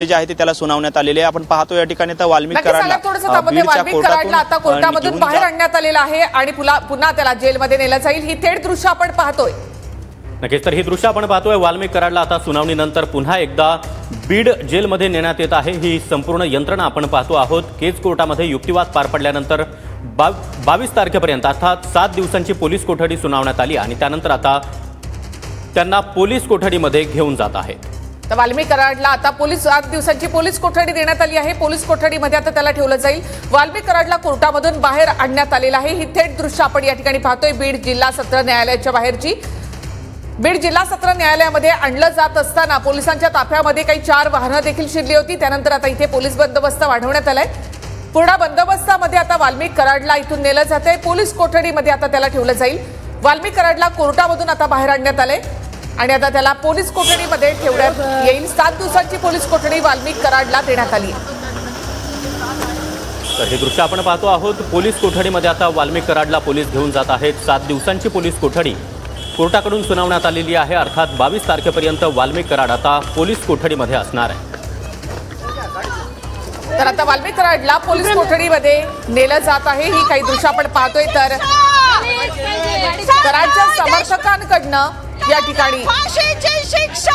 जे आहे ते त्याला सुनावण्यात आलेले आपण पाहतो या ठिकाणी तर वाल्मिक कराडला आता कोर्टामधून बाहेर आणण्यात आलेला आहे आणि पुन्हा त्याला जेलमध्ये नेलं जाईल। ही थेट दृश्य आपण पाहतोय। नक्कीच तर ही दृश्य आपण पाहतोय वाल्मिक कराडला आता सुनावणीनंतर पुन्हा एकदा बीड जेलमध्ये नेण्यात येत आहे। ही संपूर्ण यंत्रणा आपण पाहतो आहोत। केज कोर्टामध्ये युक्तिवाद पार पडल्यानंतर 22 तारखेपर्यंत अर्थात 7 दिवसांची पोलीस कोठडी सुनावण्यात आली आणि त्यानंतर आता त्यांना पोलीस कोठडीमध्ये घेऊन जात आहेत। तर वाल्मिक कराडला आता 7 दिवसांची पोलीस कोठडी देण्यात आली आहे। पोलीस कोठडीमध्ये आता त्याला ठेवलं जाईल। वाल्मिक कराडला कोर्टामधून बाहेर आणण्यात आलेलं आहे। ही थेट दृश्य आपण या ठिकाणी पाहतोय बीड जिल्हा सत्र न्यायालयाच्या बाहेरची। बीड जिल्हा सत्र न्यायालयामध्ये आणलं जात असताना पोलिसांच्या ताफ्यामध्ये काही 4 वाहनं देखील शिरली होती। त्यानंतर आता इथे पोलीस बंदोबस्त वाढवण्यात आलाय। पूर्ण बंदोबस्तामध्ये आता वाल्मिक कराडला इथून नेलं जातंय। पोलीस कोठडीमध्ये आता त्याला ठेवलं जाईल। वाल्मिक कराडला कोर्टामधून आता बाहेर आणण्यात आले आणि आता त्याला पोलीस कोठडीमध्ये ठेवण्यात येईल। 7 दिवसांची पोलीस कोठडी वाल्मिक कराडला देण्यात आली। तर हे दृश्य आपण पाहतो आहोत। पोलीस कोठडीमध्ये आता वाल्मिक कराडला पोलीस घेऊन जात आहेत। 7 दिवसांची पोलीस कोठडी कोर्टाकडून सुनावण्यात आलेली आहे। अर्थात 22 तारखेपर्यंत वाल्मिक कराड आता पोलीस कोठडीमध्ये असणार आहे। तर आता वाल्मिक कराडला पोलीस कोठडीमध्ये नेलं जात आहे। ही काही दृश्य आपण पाहतोय। तर कराडच्या समर्थकांकडनं या ठिकाणी फाशीची शिक्षा